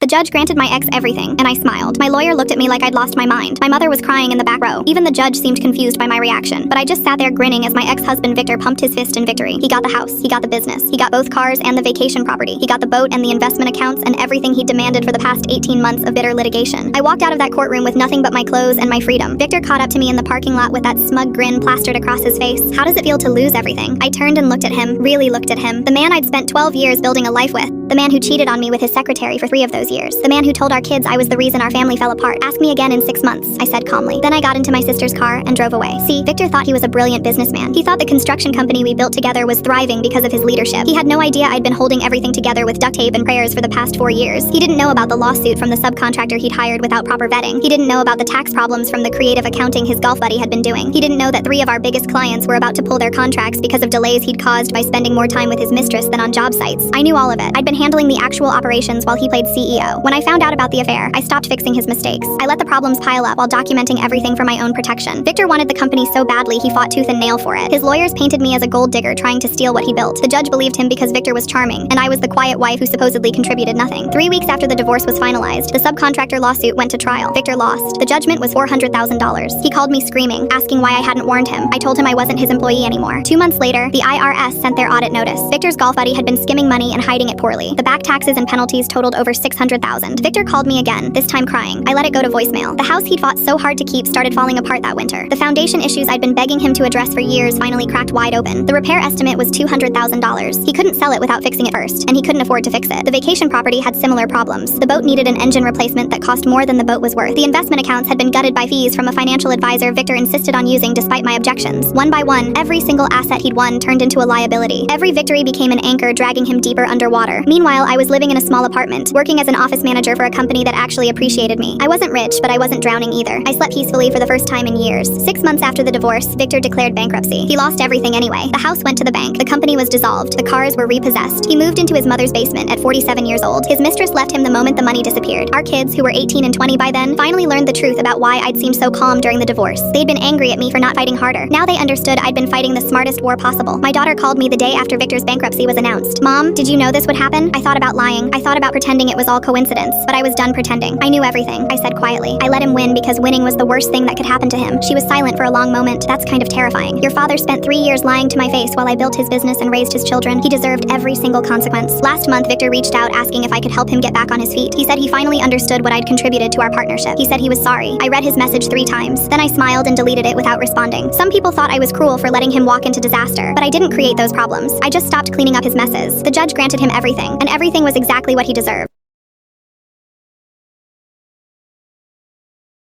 The judge granted my ex everything, and I smiled. My lawyer looked at me like I'd lost my mind. My mother was crying in the back row. Even the judge seemed confused by my reaction, but I just sat there grinning as my ex-husband Victor pumped his fist in victory. He got the house, he got the business, he got both cars and the vacation property. He got the boat and the investment accounts and everything he demanded for the past 18 months of bitter litigation. I walked out of that courtroom with nothing but my clothes and my freedom. Victor caught up to me in the parking lot with that smug grin plastered across his face. How does it feel to lose everything? I turned and looked at him, really looked at him. The man I'd spent 12 years building a life with. The man who cheated on me with his secretary for 3 of those years. The man who told our kids I was the reason our family fell apart. Ask me again in 6 months, I said calmly. Then I got into my sister's car and drove away. See, Victor thought he was a brilliant businessman. He thought the construction company we built together was thriving because of his leadership. He had no idea I'd been holding everything together with duct tape and prayers for the past 4 years. He didn't know about the lawsuit from the subcontractor he'd hired without proper vetting. He didn't know about the tax problems from the creative accounting his golf buddy had been doing. He didn't know that 3 of our biggest clients were about to pull their contracts because of delays he'd caused by spending more time with his mistress than on job sites. I knew all of it. I'd been handling the actual operations while he played CEO. When I found out about the affair, I stopped fixing his mistakes. I let the problems pile up while documenting everything for my own protection. Victor wanted the company so badly he fought tooth and nail for it. His lawyers painted me as a gold digger trying to steal what he built. The judge believed him because Victor was charming, and I was the quiet wife who supposedly contributed nothing. 3 weeks after the divorce was finalized, the subcontractor lawsuit went to trial. Victor lost. The judgment was $400,000. He called me screaming, asking why I hadn't warned him. I told him I wasn't his employee anymore. 2 months later, the IRS sent their audit notice. Victor's golf buddy had been skimming money and hiding it poorly. The back taxes and penalties totaled over $600,000. Victor called me again, this time crying. I let it go to voicemail. The house he'd fought so hard to keep started falling apart that winter. The foundation issues I'd been begging him to address for years finally cracked wide open. The repair estimate was $200,000. He couldn't sell it without fixing it first, and he couldn't afford to fix it. The vacation property had similar problems. The boat needed an engine replacement that cost more than the boat was worth. The investment accounts had been gutted by fees from a financial advisor Victor insisted on using despite my objections. One by one, every single asset he'd won turned into a liability. Every victory became an anchor dragging him deeper underwater. Meanwhile, I was living in a small apartment, working as an office manager for a company that actually appreciated me. I wasn't rich, but I wasn't drowning either. I slept peacefully for the first time in years. 6 months after the divorce, Victor declared bankruptcy. He lost everything anyway. The house went to the bank. The company was dissolved. The cars were repossessed. He moved into his mother's basement at 47 years old. His mistress left him the moment the money disappeared. Our kids, who were 18 and 20 by then, finally learned the truth about why I'd seemed so calm during the divorce. They'd been angry at me for not fighting harder. Now they understood I'd been fighting the smartest war possible. My daughter called me the day after Victor's bankruptcy was announced. Mom, did you know this would happen? I thought about lying. I thought about pretending it was all coincidence, but I was done pretending. I knew everything, I said quietly. I let him win because winning was the worst thing that could happen to him. She was silent for a long moment. That's kind of terrifying. Your father spent 3 years lying to my face while I built his business and raised his children. He deserved every single consequence. Last month, Victor reached out asking if I could help him get back on his feet. He said he finally understood what I'd contributed to our partnership. He said he was sorry. I read his message 3 times. Then I smiled and deleted it without responding. Some people thought I was cruel for letting him walk into disaster, but I didn't create those problems. I just stopped cleaning up his messes. The judge granted him everything, and everything was exactly what he deserved.